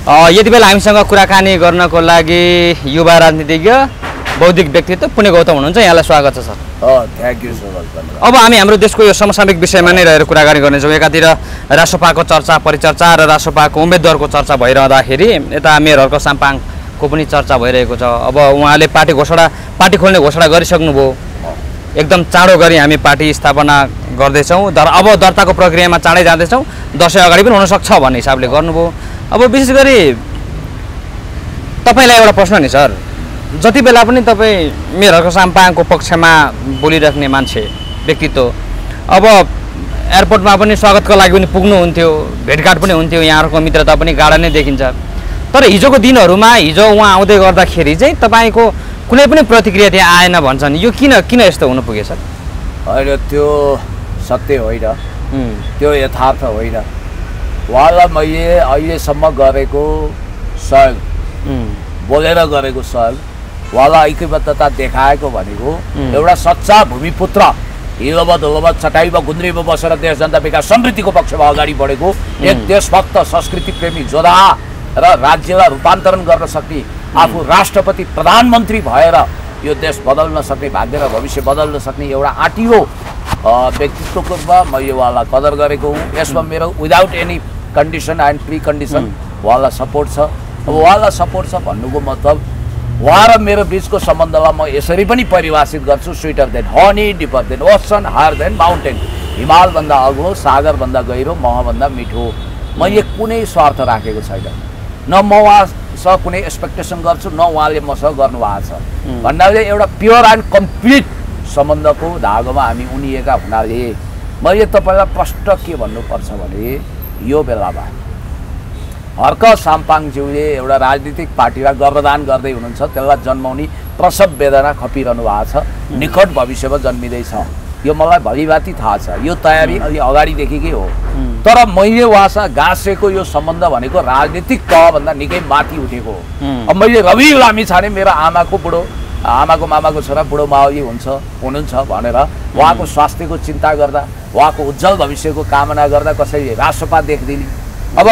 यति बेला हामीसँग कुराकानी गर्नको लागि युवा राजनीतिज्ञ बौद्धिक व्यक्तित्व पुण्य गौतम हुनुहुन्छ। यहाँलाई स्वागत छ sir. Thank you so much. अब हामी हाम्रो देशको यो समसामयिक विषयमा नै रहेर कुराकानी गर्नेछौँ। एकातिर रासोपाको चर्चा परिचर्चा र रासोपाको उम्मेदवारको चर्चा भइरहँदाखेरि यता मेयरहरूको साम्पाङको पनि चर्चा भइरहेको छ। अब उहाँले पार्टी खोल्ने घोषणा गरिसक्नुभयो। एकदम चाँडो गरी हामी पार्टी स्थापना गर्दैछौँ। अब दर्ताको प्रक्रियामा चाँडै जाँदैछौँ। दसैँ अगाडि पनि हुनसक्छ भन्ने हिसाबले गर्नुभयो। अब विशेष गरी तपाईँलाई एउटा प्रश्न नि सर, जति बेला पनि तपाईँ मेयरहरूको साम्पाङको पक्षमा बोलिराख्ने मान्छे व्यक्तित्व, अब एयरपोर्टमा पनि स्वागतको लागि पनि पुग्नुहुन्थ्यो, भेटघाट पनि हुन्थ्यो, यहाँहरूको मित्रता पनि गाढा नै देखिन्छ। तर हिजोको दिनहरूमा हिजो उहाँ आउँदै गर्दाखेरि चाहिँ तपाईँको कुनै पनि प्रतिक्रिया त्यहाँ आएन भन्छन्। यो किन यस्तो हुनु पुगेछ? होइन, त्यो सत्य होइन, त्यो यथार्थ होइन। उहाँलाई मैले अहिलेसम्म गरेको सहयोग, बोलेर गरेको सहयोग, उहाँलाई ऐक्यबद्धता देखाएको भनेको एउटा सच्चा भूमिपुत्र, हिलोमा धुलोमा चटाइमा गुन्द्रीमा बसेर देश जनता विकास समृद्धिको पक्षमा अगाडि बढेको एक देशभक्त संस्कृति प्रेमी जोधा र राज्यलाई रूपान्तरण गर्न सक्ने, आफू राष्ट्रपति प्रधानमन्त्री भएर यो देश बदल्न सक्ने, भाग्य र भविष्य बदल्न सक्ने एउटा आँटियो व्यक्तित्वको रूपमा मैले उहाँलाई कदर गरेको हुँ। यसमा मेरो without any condition and pre condition उहाँलाई सपोर्ट छ। अब उहाँलाई सपोर्ट छ भन्नुको मतलब उहाँ र मेरो बिचको सम्बन्धलाई म यसरी पनि परिभाषित गर्छु, sweeter than honey, deeper than ocean, higher than mountain. हिमालभन्दा अग्लो, सागरभन्दा गहिरो, महभन्दा मिठो। मैले कुनै स्वार्थ राखेको छैन, न म उहाँसँग कुनै एक्सपेक्टेसन गर्छु, न उहाँले मसँग गर्नुभएको छ। भन्नाले एउटा प्योर एन्ड कम्प्लिट सम्बन्धको धागोमा हामी उनिएका हुनाले मैले तपाईँलाई प्रष्ट के भन्नुपर्छ भने यो बेलामा हर्क साम्पाङज्यूले एउटा राजनीतिक पार्टीलाई गर्भदान गर्दै हुनुहुन्छ। त्यसलाई जन्माउने प्रसव वेदना खपिरहनु भएको छ, निकट भविष्यमा जन्मिँदैछ। यो मलाई भलिभाति थाहा छ। यो तयारी अलि अगाडिदेखिकै हो। तर मैले उहाँसँग गाँसेको यो सम्बन्ध भनेको राजनीतिक तहभन्दा निकै माथि उठेको हो। अब मैले रवि लामिछाने मेरो आमाको मामाको छोरा बुढो मावली हुनुहुन्छ भनेर उहाँको स्वास्थ्यको चिन्ता गर्दा, उहाँको उज्जवल भविष्यको कामना गर्दा कसैले रासोपा देख्दिने। अब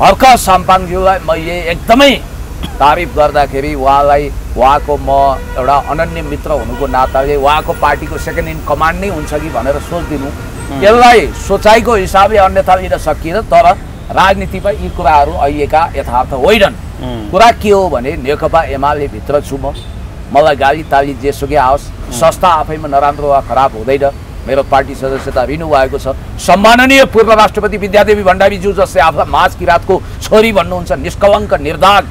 हर्क साम्पाङज्यूलाई मैले एकदमै तारिफ गर्दाखेरि उहाँको म एउटा अनन्य मित्र हुनुको नाताले उहाँको पार्टीको सेकेन्ड इन कमान्ड नै हुन्छ कि भनेर सोच्दिनु, यसलाई सोचाइको हिसाबले अन्यथा लिन सकिएन। तर राजनीतिमा यी कुराहरू अहिलेका यथार्थ होइनन्। कुरा के हो भने नेकपा एमाले भित्र छु म, मलाई गाली ताली जेसुकै आओस्, संस्था आफैमा नराम्रो वा खराब हुँदैन। मेरो पार्टी सदस्यता रिन्यू भएको छ। सम्माननीय पूर्व राष्ट्रपति विद्यादेवी भण्डारीज्यू जस्तै आफूलाई माझ किराँतको छोरी भन्नुहुन्छ, निष्कलङ्क निर्दाग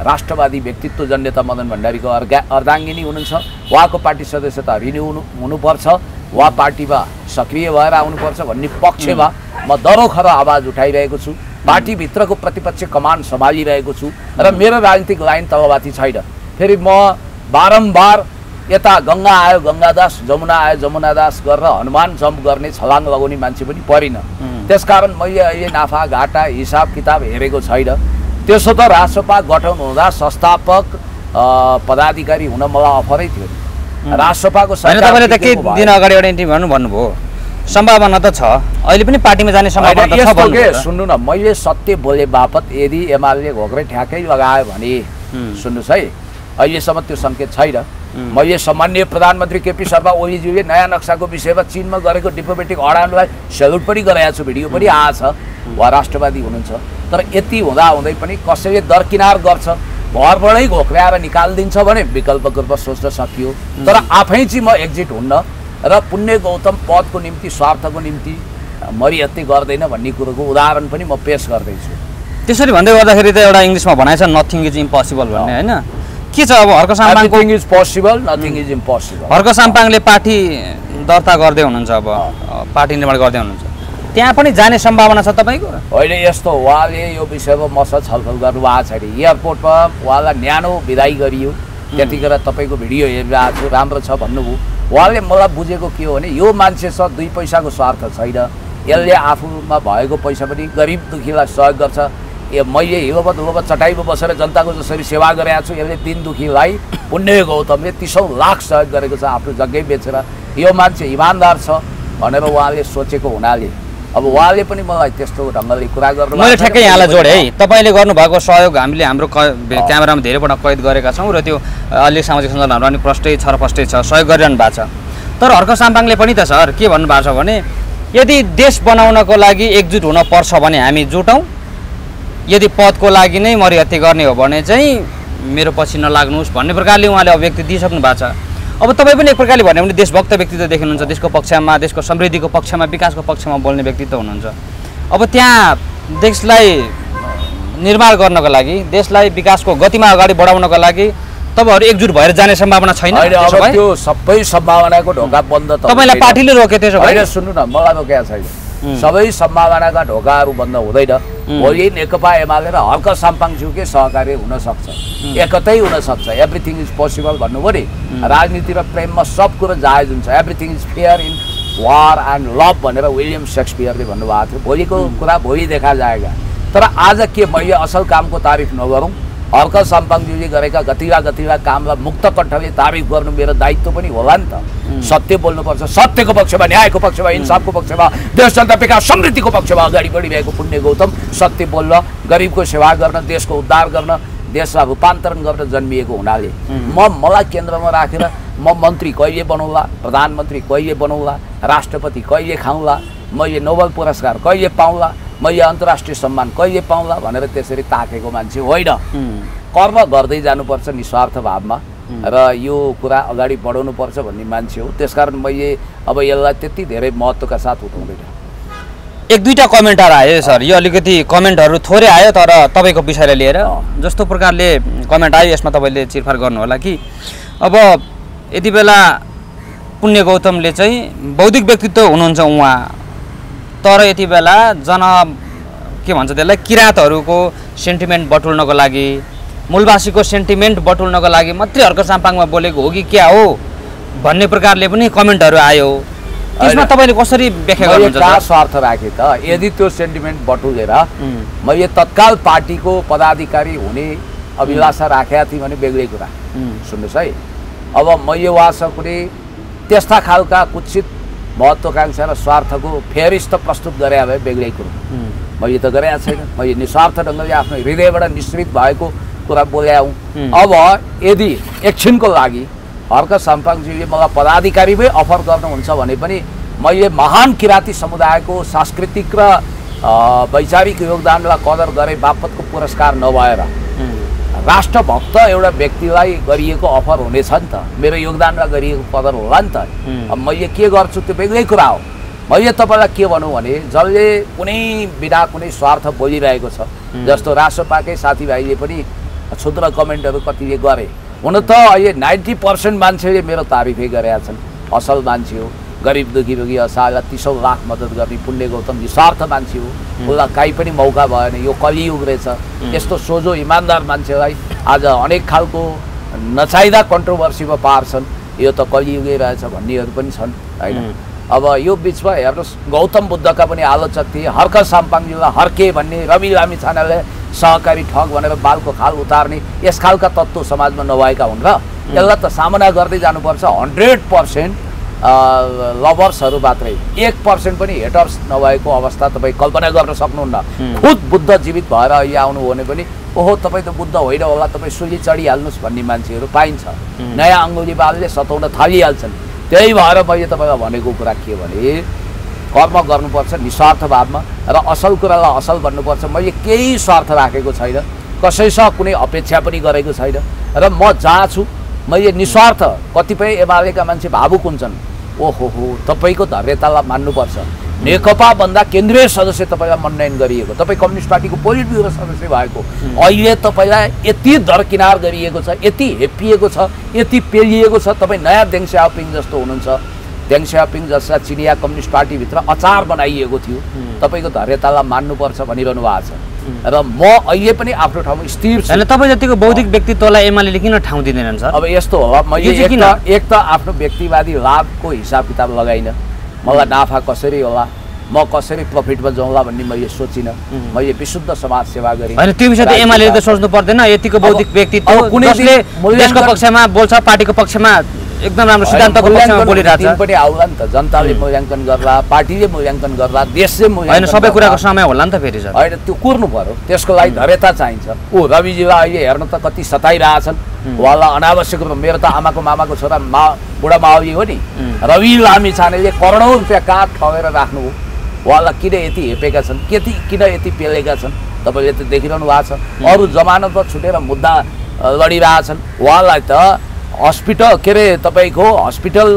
राष्ट्रवादी व्यक्तित्व जन्यता मदन भण्डारीको अर्धाङ्गिनी हुनुहुन्छ। उहाँको पार्टी सदस्यता रिन्यू हुनुपर्छ, उहाँ पार्टीमा सक्रिय भएर आउनुपर्छ भन्ने पक्षमा म दरोखर आवाज उठाइरहेको छु। पार्टीभित्रको प्रतिपक्ष कमान सम्हालिरहेको छु र मेरो राजनीतिक लाइन तलमाथि छैन। फेरि म बारम्बार यता गङ्गा आयो गङ्गादास, जमुना आयो जमुनादास गरेर हनुमान जम्प गर्ने, छलाङ लगाउने मान्छे पनि परिन। त्यसकारण मैले अहिले नाफा घाटा हिसाब किताब हेरेको छैन। त्यसो त रासोपा गठन हुँदा संस्थापक पदाधिकारी हुन मलाई अफरै थियो। रासोपाको तपाईँले त केही दिन अगाडि एउटा इन्टरभ्यू भन्नुभयो, सम्भावना त छ, अहिले पनि पार्टीमा जाने सम्भावना छ भन्नु। सुन्नु न, मैले सत्य बोले बापत यदि एमाले घोक्रे ठ्याक्कै लगायो भने सुन्नुहोस् है, अहिलेसम्म त्यो सङ्केत छैन। मैले सम्माननीय प्रधानमन्त्री केपी शर्मा ओलीज्यूले नयाँ नक्साको विषयमा चीनमा गरेको डिप्लोमेटिक अडानलाई सेल्युट पनि गराएको छु, भिडियो पनि आएछ। उहाँ राष्ट्रवादी हुनुहुन्छ। तर यति हुँदाहुँदै पनि कसैले दरकिनार गर्छ, घरबाटै घोक्राएर निकालिदिन्छ भने विकल्पको रूपमा सोच्न सकियो। तर आफै चाहिँ म एक्जिट हुन्न र पुण्य गौतम पदको निम्ति, स्वार्थको निम्ति मरिहत्ते गर्दैन भन्ने कुरोको उदाहरण पनि म पेश गर्दैछु। त्यसरी भन्दै गर्दाखेरि त एउटा इङ्ग्लिसमा भनाइ छ, नथिङ इज इम्पोसिबल भन्ने, होइन? के छ अब Harka Sampang is possible, nothing is impossible. Harka साम्पाङले पार्टी दर्ता गर्दै हुनुहुन्छ, अब पार्टी निर्माण गर्दै हुनुहुन्छ, त्यहाँ पनि जाने सम्भावना छ तपाईँको? होइन, यस्तो उहाँले यो विषयमा मसँग छलफल गर्नुभएको छैन। एयरपोर्टमा उहाँलाई न्यानो विदाई गरियो, त्यतिखेर तपाईँको भिडियो हेरिरहेको छु, राम्रो छ भन्नुभयो। उहाँले मलाई बुझेको के हो भने यो मान्छेसँग 2 पैसाको स्वार्थ छैन, यसले आफूमा भएको पैसा पनि गरिब दुखीलाई सहयोग गर्छ। मैले हिलोमा धुलोमा चटाइमा बसेर जनताको जसरी सेवा गरेको छु, यसले दिन दुखीलाई पुण्य गौतमले 30औं लाख सहयोग गरेको छ आफ्नो जग्गै बेचेर। यो मान्छे इमान्दार छ भनेर उहाँले सोचेको हुनाले अब उहाँले पनि मलाई त्यस्तो ढङ्गले कुरा गर्नु मैले ठ्याक्कै यहाँलाई जोडेँ है। तपाईँले गर्नुभएको सहयोग हामीले हाम्रो क्यामेरामा धेरैपल्ट कैद गरेका छौँ र त्यो अलि सामाजिक सञ्जालहरू पनि प्रष्टै छ सहयोग गरिरहनु भएको छ। तर हर्क साम्पाङले पनि त सर के भन्नुभएको छ भने यदि देश बनाउनको लागि एकजुट हुन पर्छ भने हामी जुटौँ, यदि पदको लागि नै मरिहत्ते गर्ने हो भने चाहिँ मेरो पछि नलाग्नुहोस् भन्ने प्रकारले उहाँले अभिव्यक्ति दिइसक्नु भएको छ। अब तपाईँ पनि एक प्रकारले भन्यो भने देशभक्त व्यक्तित्व देखिनुहुन्छ, देशको पक्षमा, देशको समृद्धिको पक्षमा, विकासको पक्षमा बोल्ने व्यक्तित्व हुनुहुन्छ। अब त्यहाँ देशलाई निर्माण गर्नको लागि, देशलाई विकासको गतिमा अगाडि बढाउनको लागि तपाईँहरू एकजुट भएर जाने सम्भावना छैन? अब त्यो सबै सम्भावनाको ढोका बन्द त तपाईँलाई पार्टीले रोके त्यसो भए? होइन, सुन्नु न, मलाई रोकेको छैन। सबै सम्भावनाका ढोकाहरू बन्द हुँदैन। भोलि नेकपा एमाले र हर्क साम्पाङज्यूकै सहकार्य हुन सक्छ, एकतै हुन सक्छ। एभ्रिथिङ इज पोसिबल भन्नुभयो नि, राजनीति र प्रेममा सब कुरो जायज हुन्छ। Everything is fair in war and love भनेर विलियम शेक्सपियरले भन्नुभएको थियो। भोलिको कुरा भोलि देखा जाएगा। तर आज के मैले असल कामको तारिफ नगरौँ? हर्क साम्पाङज्यूले गरेका गतिवा कामलाई मुक्त कण्ठले तारिफ गर्नु मेरो दायित्व पनि होला नि त। सत्य बोल्नुपर्छ, सत्यको पक्षमा, न्यायको पक्षमा, इन्साफको पक्षमा, देश जनता विकास समृद्धिको पक्षमा अगाडि बढिरहेको पुण्य गौतम सत्य बोल्न, गरिबको सेवा गर्न, देशको उद्धार गर्न, देशलाई रूपान्तरण गर्न जन्मिएको हुनाले मलाई केन्द्रमा राखेर म मन्त्री कहिले बनौला, प्रधानमन्त्री कहिले बनौला, राष्ट्रपति कहिले खाउँला, मैले नोबेल पुरस्कार कहिले पाउँला, मैले अन्तर्राष्ट्रिय सम्मान कहिले पाउँला भनेर त्यसरी ताकेको मान्छे होइन। कर्म गर्दै जानुपर्छ निस्वार्थ भावमा र यो कुरा अगाडि बढाउनुपर्छ भन्ने मान्छे हो। त्यसकारण मैले अब यसलाई त्यति धेरै महत्त्वका साथ उठाउँदैन। एक दुईवटा कमेन्टहरू आयो सर, यो अलिकति कमेन्टहरू थोरै आयो तर तपाईँको विषयलाई लिएर जस्तो प्रकारले कमेन्ट आयो यसमा तपाईँले चिरफार गर्नु होला कि अब यति बेला पुण्य गौतमले चाहिँ बौद्धिक व्यक्तित्व हुनुहुन्छ उहाँ, तर यति बेला के भन्छ त्यसलाई, किराँतहरूको सेन्टिमेन्ट बटुल्नको लागि, मूलवासीको सेन्टिमेन्ट बटुल्नको लागि मात्रै हर्क साम्पाङमा बोलेको हो कि क्या हो भन्ने प्रकारले पनि कमेन्टहरू आयो। त्यसमा तपाईँले कसरी व्याख्या गर्नुहुन्छ? कहाँ स्वार्थ राखे त? यदि त्यो सेन्टिमेन्ट बटुलेर मैले तत्काल पार्टीको पदाधिकारी हुने अभिलाषा राखेका थिएँ भने बेग्लै कुरा। सुन्नुहोस् है, अब मैले उहाँसँग कुनै त्यस्ता खालका कुत्सित महत्त्वाकांक्षा र स्वार्थको फेरिस्त प्रस्तुत गरे भए बेग्लै कुरो। मैले त गरेका छैन। मैले निस्वार्थ ढङ्गले आफ्नो हृदयबाट निश्चित भएको कुरा बोल्या हुँ। अब यदि एकछिनको लागि हर्क साम्पाङज्यूले मलाई पदाधिकारीमै अफर गर्नुहुन्छ भने पनि मैले महान किराँती समुदायको सांस्कृतिक र वैचारिक योगदानलाई कदर गरे बापतको पुरस्कार नभएर राष्ट्रभक्त एउटा व्यक्तिलाई गरिएको अफर हुनेछ नि त, मेरो योगदानलाई गरिएको कदर होला नि त। अब मैले के गर्छु त्यो बेग्लै कुरा हो। मैले तपाईँलाई के भनौँ भने जसले कुनै बिना कुनै स्वार्थ बोलिरहेको छ, जस्तो राष्ट्रपाकै साथीभाइले पनि क्षुद्र कमेन्टहरू कतिले गरे। हुन त अहिले 90% मान्छेले मेरो तारिफै गरेका छन्। असल मान्छे हो, गरिब दुखी रोगी असहायलाई 30 लाख मद्दत गर्ने पुण्य गौतम निस्वार्थ मान्छे हो। उसलाई काहीँ पनि मौका भएन। यो कलियुग रहेछ। यस्तो सोझो इमान्दार मान्छेलाई आज अनेक खालको नचाहिँदा कन्ट्रोभर्सीमा पार्छन्। यो त कलियुगै रहेछ भन्नेहरू पनि छन् होइन। अब यो बिचमा हेर्नुहोस्, गौतम बुद्धका पनि आलोचक थिए। हर्क साम्पाङज्यूलाई हर्के भन्ने, रवि लामिछानेले सहकारी ठग भनेर बालको खाल उतार्ने, यस खालका तत्त्व समाजमा नभएका हुन् र यसलाई त सामना गर्दै जानुपर्छ। 100% लभर्सहरू मात्रै, 1% पनि हेटर्स नभएको अवस्था तपाईँ कल्पना गर्न सक्नुहुन्न। खुद बुद्ध जीवित भएर अहिले आउनु भने पनि ओहो तपाईँ त बुद्ध होइन होला, तपाईँ सुली चढिहाल्नुहोस् भन्ने मान्छेहरू पाइन्छ। नयाँ अङ्गुली बालले सताउन थालिहाल्छन्। त्यही भएर मैले तपाईँलाई भनेको कुरा के भने कर्म गर्नुपर्छ निस्वार्थ भावमा र असल कुरालाई असल भन्नुपर्छ। मैले केही स्वार्थ राखेको छैन, कसैसँग कुनै अपेक्षा पनि गरेको छैन र म जहाँ छु मैले निस्वार्थ। कतिपय एमालेका मान्छे भावुक हुन्छन्। ओहो हो, तपाईँको धैर्यतालाई मान्नुपर्छ। नेकपा भन्दा केन्द्रीय सदस्य तपाईँलाई मनोनयन गरिएको, तपाईँ कम्युनिस्ट पार्टीको पोलिट ब्युरो सदस्य भएको, अहिले तपाईँलाई यति दरकिनार गरिएको छ, यति हेपिएको छ, यति पेलिएको छ। तपाईँ नयाँ देङ स्याओपिङ जस्तो हुनुहुन्छ। देङ स्याओपिङ जस्ता चिनिया कम्युनिस्ट पार्टीभित्र अचार बनाइएको थियो। तपाईँको धैर्यतालाई मान्नुपर्छ भनिरहनु भएको छ र म अहिले पनि आफ्नो ठाउँमा स्थिर छु। तपाईँ जतिको बौद्धिक व्यक्तित्वलाई एमालेले किन ठाउँ दिँदैनन् सर? अब यस्तो हो, मैले एक त आफ्नो व्यक्तिवादी लाभको हिसाब किताब लगाइन। मलाई नाफा कसरी होला, म कसरी प्रफिटमा जाउँला भन्ने मैले सोचिनँ। मैले विशुद्ध समाज सेवा गरेँ। होइन, त्यो विषय त एमाले त सोच्नु पर्दैन। यतिको बौद्धिक व्यक्तित्व जसले देशको पक्षमा बोल्छ, पार्टीको पक्षमा एकदम राम्रो सिद्धान्तको पक्षमा बोलिरहेछ। पनि आउला नि त, जनताले मूल्याङ्कन गर्ला, पार्टीले मूल्याङ्कन गर्ला, देशले मूल्याङ्कन हैन सबै कुराको समय होला नि त फेरि सर। हैन त्यो कुर्नु पर्यो, त्यसको लागि धैर्यता चाहिन्छ। रविजीलाई अहिले हेर्नु त कति सताइरहेछन् उहाँलाई अनावश्यक रूपमा। मेरो त आमाको मामाको छोरा बुढा मावली हो नि, रवि लामिछानेले करोडौँ रुपियाँ कहाँ ठगेर राख्नु हो, उहाँलाई किन यति हेपेका छन्, किन यति पेलेका छन् तपाईँले त देखिरहनु भएको छ। अरू जमानत छुटेर मुद्दा लडिरहेछन्, उहाँलाई त हस्पिटल के अरे तपाईँको हस्पिटल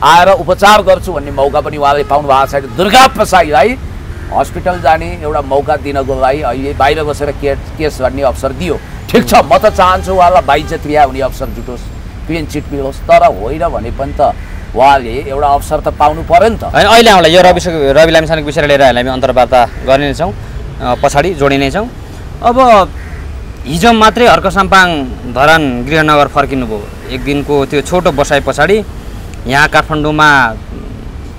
आएर उपचार गर्छु भन्ने मौका पनि उहाँले पाउनु भएको छैन। दुर्गा प्रसाईलाई हस्पिटल जाने एउटा मौका दिनको लागि अहिले बाहिर बसेर केस गर्ने अवसर दियो। ठिक छ, म त चाहन्छु उहाँलाई बाइज्जत रिहा हुने अवसर जुटोस्, क्लिन चिट मिलोस्, तर होइन भने पनि त उहाँले एउटा अवसर त पाउनु पर्यो नि त। होइन अहिले आउँला यो रवि लामिछानेको विषय लिएर हामी अन्तर्वार्ता गर्ने नै छौँ, पछाडि जोडिने छौँ। अब हिजो मात्रै हर्क साम्पाङ धरान गृहनगर फर्किनुभयो, एक दिनको त्यो छोटो बसाइ पछाडि यहाँ काठमाडौँमा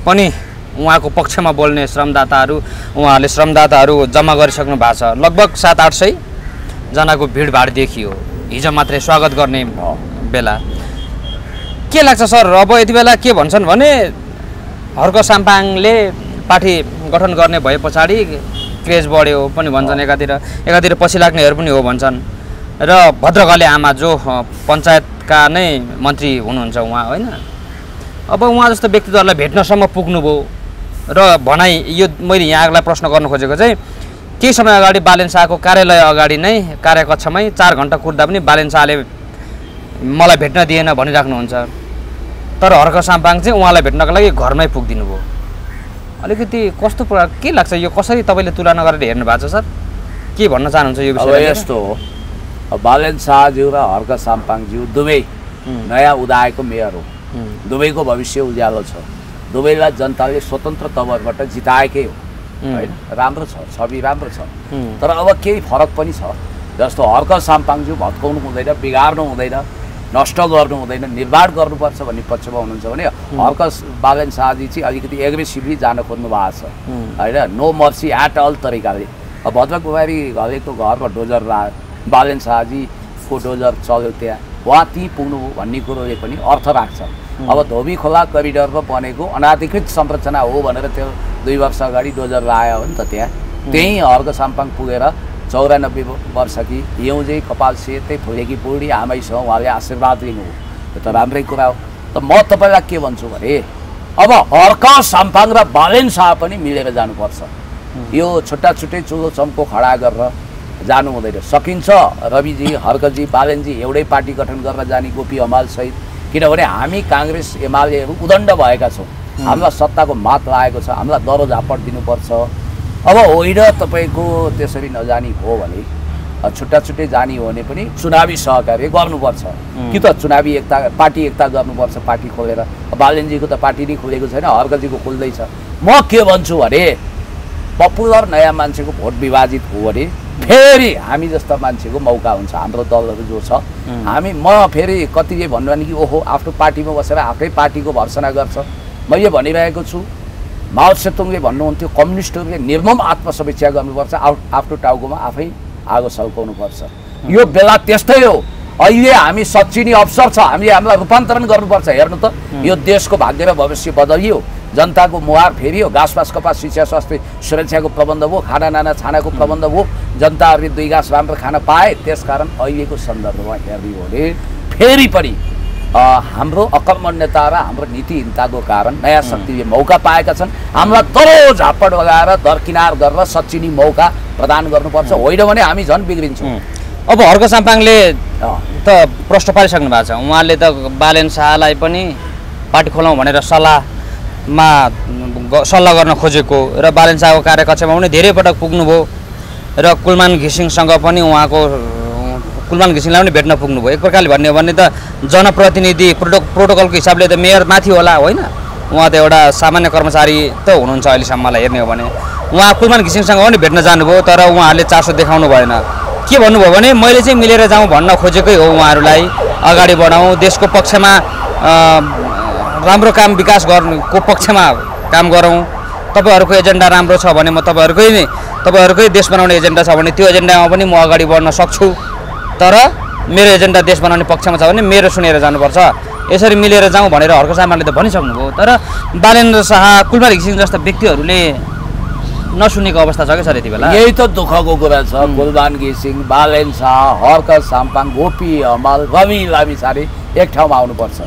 पनि उहाँको पक्षमा बोल्ने उहाँहरूले श्रमदाताहरू जम्मा गरिसक्नु भएको छ। लगभग 700-800 जनाको भिडभाड देखियो हिजो मात्रै स्वागत गर्ने बेला। के लाग्छ सर, अब यति बेला के भन्छन् भने हर्क साम्पाङले पार्टी गठन गर्ने भए पछाडि क्रेज बढ्यो पनि भन्छन्, एकातिर पछि लाग्नेहरू पनि हो भन्छन्। र भद्रकाली आमा जो पञ्चायतका नै मन्त्री हुनुहुन्छ उहाँ, होइन अब उहाँ जस्तो व्यक्तित्वहरूलाई भेट्नसम्म पुग्नुभयो र भनाइ यो मैले यहाँलाई प्रश्न गर्नु खोजेको चाहिँ केही समय अगाडि बालेन शाहको कार्यालय अगाडि नै कार्यकक्षमै 4 घण्टा कुर्दा पनि बालेन शाहले मलाई भेट्न दिएन भनिराख्नुहुन्छ, तर हर्क साम्पाङ चाहिँ उहाँलाई भेट्नको लागि घरमै पुगिदिनु भयो। अलिकति कस्तो प्रकार के लाग्छ, यो कसरी तपाईँले तुलना गरेर हेर्नु भएको छ सर, के भन्न चाहनुहुन्छ यो विषयमा? यस्तो हो, बालेन शाहज्यू र हर्क साम्पाङज्यू दुवै नयाँ उदाएको मेयर हो, दुवैको भविष्य उज्यालो छ, दुवैलाई जनताले स्वतन्त्र तवरबाट जिताएकै हो, होइन राम्रो छ, छवि राम्रो छ। तर अब केही फरक पनि छ, जस्तो हर्क साम्पाङज्यू भत्काउनु हुँदैन, बिगार्नु हुँदैन, नष्ट गर्नु हुँदैन, निर्माण गर्नुपर्छ भन्ने पक्षमा हुनुहुन्छ भने हर्क बालेन शाहजी चाहिँ अलिकति एग्रेसिभली जान खोज्नु भएको छ, होइन नो मर्सी एट अल तरिकाले। अब भद्रकुमारी घलेको घरमा डोजर बालेन शाहजीको डोजर चल्यो, त्यहाँ उहाँ त्यहीँ पुग्नुभयो भन्ने कुरोले पनि अर्थ राख्छ। अब धोबी खोला करिडरमा बनेको अनाधिकृत संरचना हो भनेर त्यो 2 वर्ष अगाडि डोजर लगायो हो नि त, त्यहीँ हर्क साम्पाङ पुगेर 94 वर्षकी हिउँझै कपाल सेतै फुलेकी बुढी आमैसँग उहाँले आशीर्वाद लिनुभयो, त्यो त राम्रै कुरा हो। त म तपाईँलाई के भन्छु भने अब हर्क साम्पाङ र बालेन शाह पनि मिलेर जानुपर्छ, यो छुट्टा छुट्टै चुलो चम्को खडा गरेर जानु हुँदैन। सकिन्छ रविजी, हर्कजी, बालेनजी एउटै पार्टी गठन गरेर जाने गोपी हमाल सहित, किनभने हामी काङ्ग्रेस एमालेहरू उदण्ड भएका छौँ, हामीलाई सत्ताको मात लागेको छ, हामीलाई दरो झापट दिनुपर्छ। अब होइन तपाईँको त्यसरी नजानी हो भने छुट्टा छुट्टै जाने हो भने पनि चुनावी सहकार्य गर्नुपर्छ कि त चुनावी एकता पार्टी एकता गर्नुपर्छ, पार्टी खोलेर। बालेनजीको त पार्टी नै खोलेको छैन, हर्कजीको खोल्दैछ। म के भन्छु भने पपुलर नयाँ मान्छेको भोट विभाजित हो भने फेरि हामी जस्ता मान्छेको मौका हुन्छ, हाम्रो दलहरू जो छ हामी। म फेरि कतिले भन्नु भने कि ओहो आफ्नो पार्टीमा बसेर आफ्नै पार्टीको भर्सना गर्छ। मैले भनिरहेको छु, माओ सेतुङले भन्नुहुन्थ्यो कम्युनिस्टहरूले निर्मम आत्मसमीक्षा गर्नुपर्छ, आफ्नो टाउकोमा आफै आगो सल्काउनुपर्छ। यो बेला त्यस्तै हो, अहिले हामी सच्चिने अवसर छ, हामीले हामीलाई रूपान्तरण गर्नुपर्छ। हेर्नु त यो देशको भाग्य र भविष्य बदलियो, जनताको मुहार फेरियो, घाँस कपास शिक्षा स्वास्थ्य सुरक्षाको प्रबन्ध भयो, खाना नाना छानाको प्रबन्ध भयो, जनताहरूले 2 घाँस राम्रो खान पाए। त्यसकारण अहिलेको सन्दर्भमा हेर्ने हो भने फेरि पनि हाम्रो अकर्मण्यता र हाम्रो नीतिहीनताको कारण नयाँ शक्तिले मौका पाएका छन्। हामीलाई तरो झापड लगाएर दरकिनार गरेर सच्चिने मौका प्रदान गर्नुपर्छ, होइन भने हामी झन् बिग्रिन्छौँ। अब हर्क साम्पाङले त प्रश्न पारिसक्नु भएको छ, उहाँले त बालेन शाहलाई पनि पार्टी खोलौँ भनेर सल्लाह गर्न खोजेको र बालेन शाहको कार्यकक्षमा पनि धेरै पटक पुग्नुभयो र कुलमान घिसिङसँग पनि कुलमान घिसिङलाई पनि भेट्न पुग्नुभयो। एक प्रकारले भन्ने हो भने त जनप्रतिनिधि प्रोटोकलको हिसाबले त मेयर माथि होला, होइन उहाँ त एउटा सामान्य कर्मचारी त हुनुहुन्छ अहिलेसम्मलाई हेर्ने हो भने। उहाँ कुलमान घिसिङसँग पनि भेट्न जानुभयो, तर उहाँहरूले चासो देखाउनु भएन। के भन्नुभयो भने मैले चाहिँ मिलेर जाउँ भन्न खोजेकै हो, उहाँहरूलाई अगाडि बढाउँ, देशको पक्षमा राम्रो काम विकास गर्नुको पक्षमा काम गरौँ, तपाईँहरूको एजेन्डा राम्रो छ भने म तपाईँहरूकै देश बनाउने एजेन्डा छ भने त्यो एजेन्डामा पनि म अगाडि बढ्न सक्छु, तर मेरो एजेन्डा देश बनाउने पक्षमा छ भने मेरो सुनेर जानुपर्छ यसरी मिलेर जाउँ भनेर हर्क साम्पाङले त भनिसक्नुभयो तर बालेन्द्र शाह कुलबारी घिसिङ जस्ता व्यक्तिहरूले नसुनेको अवस्था छ क्या सर यति बेला यही त दुःखको कुरा छ कुलबान घिसिङ बालेन शाह हर्क साम्पाङ गोपी हमाल रवि लामिछाने एक ठाउँमा आउनुपर्छ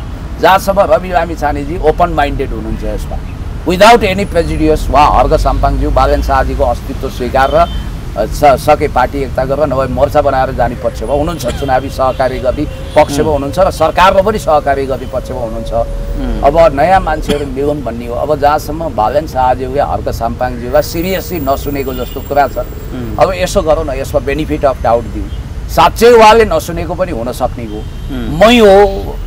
जहाँसम्म रवि लामिछानेजी ओपन माइन्डेड हुनुहुन्छ यसमा विदाउट एनी प्रेजुडियस उहाँ हर्क साम्पाङज्यू बालेन शाहजीको अस्तित्व स्वीकार सके पार्टी एकता गरेर नभए मोर्चा बनाएर जाने पक्षमा हुनुहुन्छ चुनावी सहकारी गर्ने पक्षमा हुनुहुन्छ र सरकारमा पनि सहकारी गर्ने पक्षमा हुनुहुन्छ अब नयाँ मान्छेहरू ल्याउन् भन्ने हो अब जहाँसम्म बालेन शाहज्यूले हर्क साम्पाङज्यूलाई सिरियसली नसुनेको जस्तो कुरा छ अब यसो गरौँ न यसमा बेनिफिट अफ डाउट दिउँ साँच्चै उहाँले नसुनेको पनि हुन सक्ने हो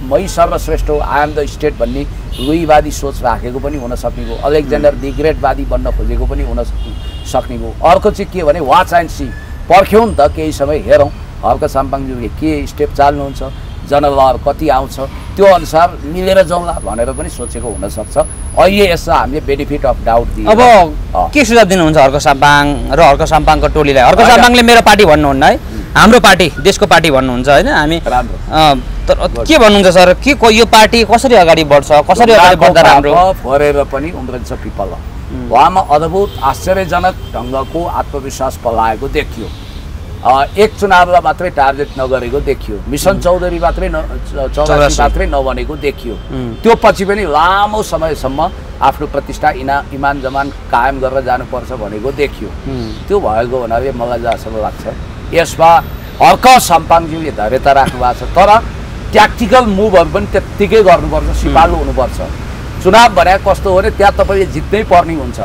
मै सर्वश्रेष्ठ हो आई एम द स्टेट भन्ने लुइवादी सोच राखेको पनि हुन सक्ने हो अलेक्जेन्डर दि ग्रेटवादी बन्न खोजेको पनि हुन सक्ने हो अर्को चाहिँ के भने वाच एन्ड सी पर्ख्यौँ नि त केही समय हेरौँ हर्क साम्पाङज्यूले के स्टेप चाल्नुहुन्छ जनलहर कति आउँछ त्यो अनुसार मिलेर जाउँला भनेर पनि सोचेको हुनसक्छ अहिले यसमा हामीले बेनिफिट अफ डाउट दियो अब के सुझाव दिनुहुन्छ हर्क साम्पाङ र हर्क साम्पाङको टोलीलाई हर्क साम्पाङले मेरो पार्टी भन्नुहुन्न है हाम्रो पार्टी देशको पार्टी भन्नुहुन्छ होइन हामी के भन्नुहुन्छ सर के यो पार्टी कसरी अगाडि बढ्छ कसरी अगाडि बढ्दा राम्रो फरेर पनि उम्रन्छ पिपल उहाँमा अद्भुत आश्चर्यजनक ढङ्गको आत्मविश्वास पलाएको देखियो एक चुनावलाई मात्रै टार्गेट नगरेको देखियो मिसन चौधरी मात्रै नबनेको देखियो त्यो पछि पनि लामो समयसम्म आफ्नो प्रतिष्ठा इमान जमान कायम गरेर जानुपर्छ भनेको देखियो त्यो भएको हुनाले मलाई जहाँसम्म लाग्छ यसमा हर्क साम्पाङज्यूले धैर्यता राख्नु भएको छ तर ट्याक्टिकल मुभहरू पनि त्यत्तिकै गर्नुपर्छ सिपालु हुनुपर्छ चुनाव भने कस्तो हो भने त्यहाँ तपाईँले जित्नै पर्ने हुन्छ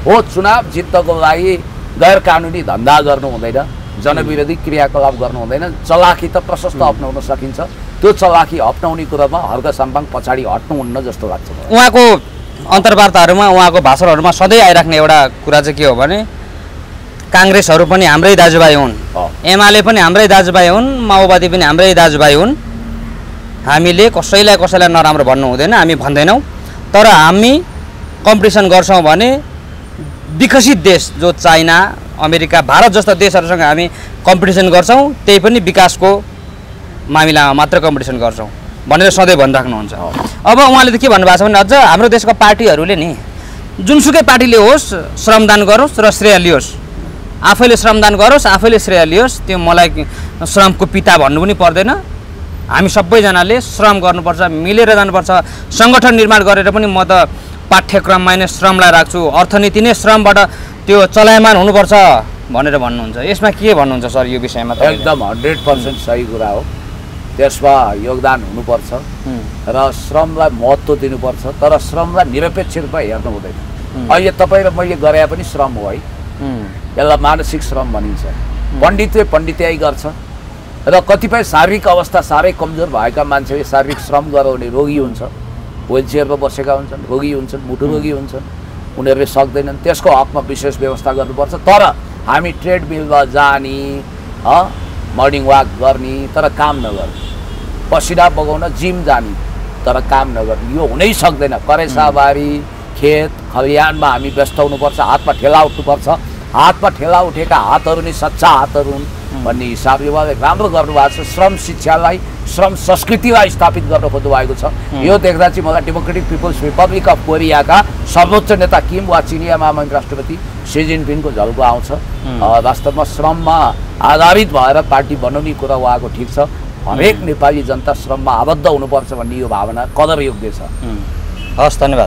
हो चुनाव जित्नको लागि गैर कानुनी धन्दा गर्नु हुँदैन जनविरोधी क्रियाकलाप गर्नु हुँदैन चलाखी त प्रशस्त अप्नाउन सकिन्छ त्यो चलाखी अप्नाउने कुरामा हर्क साम्पाङ पछाडि हट्नुहुन्न जस्तो लाग्छ उहाँको अन्तर्वार्ताहरूमा उहाँको भाषणहरूमा सधैँ आइराख्ने एउटा कुरा चाहिँ के हो भने काङ्ग्रेसहरू पनि हाम्रै दाजुभाइ हुन् एमाले पनि हाम्रै दाजुभाइ हुन् माओवादी पनि हाम्रै दाजुभाइ हुन् हामीले कसैलाई नराम्रो भन्नु हुँदैन हामी भन्दैनौँ तर हामी कम्पिटिसन गर्छौँ भने विकसित देश जो चाइना अमेरिका भारत जस्ता देशहरूसँग हामी कम्पिटिसन गर्छौँ त्यही पनि विकासको मामिलामा मात्र कम्पिटिसन गर्छौँ भनेर सधैँ भनिराख्नुहुन्छ अब उहाँले त के भन्नुभएको छ भने अझ हाम्रो देशको पार्टीहरूले नि जुनसुकै पार्टीले होस् श्रमदान गरोस् र श्रेय लियोस् आफैले श्रमदान गरोस् आफैले श्रेय लियोस् त्यो मलाई श्रमको पिता भन्नु पनि पर्दैन हामी सबैजनाले श्रम गर्नुपर्छ मिलेर जानुपर्छ सङ्गठन निर्माण गरेर पनि म त पाठ्यक्रममा नै श्रमलाई राख्छु अर्थनीति नै श्रमबाट त्यो चलायमान हुनुपर्छ भनेर भन्नुहुन्छ यसमा के भन्नुहुन्छ सर यो विषयमा एकदम 100% सही कुरा हो त्यसमा योगदान हुनुपर्छ र श्रमलाई महत्त्व दिनुपर्छ तर श्रमलाई निरपेक्ष रूपमा हेर्नु हुँदैन अहिले तपाईँ र मैले गरे पनि श्रम हो है यसलाई मानसिक श्रम भनिन्छ पण्डितले पण्डित्याइ गर्छ र कतिपय शारीरिक अवस्था साह्रै कमजोर भएका मान्छेले शारीरिक श्रम गराउने रोगी हुन्छ व्हिलचेयरमा बसेका हुन्छन् रोगी हुन्छन् मुटु रोगी हुन्छन् उनीहरूले सक्दैनन् त्यसको हकमा विशेष व्यवस्था गर्नुपर्छ तर हामी ट्रेडमिलमा जाने मर्निङ वाक गर्ने तर काम नगर्ने पसिना बगाउन जिम जाने तर काम नगर्ने यो हुनै सक्दैन करेसाबारी खेत खलिहानमा हामी व्यस्त हुनुपर्छ हातमा ठेला उठ्नुपर्छ हातमा ठेला उठेका हातहरू नै सच्चा हातहरू हुन् भन्ने हिसाबले उहाँले राम्रो गर्नुभएको छ श्रम शिक्षालाई श्रम संस्कृतिलाई स्थापित गर्न खोज्नु भएको छ यो देख्दा चाहिँ मलाई डेमोक्रेटिक पिपल्स रिपब्लिक अफ कोरियाका सर्वोच्च नेता किम वा चिनिया महामहिम राष्ट्रपति सी जिनपिङको झल्को आउँछ वास्तवमा श्रममा आधारित भएर पार्टी बनाउने कुरा उहाँको ठिक छ हरेक नेपाली जनता श्रममा आबद्ध हुनुपर्छ भन्ने यो भावना कदरयोग्य छ हस् धन्यवाद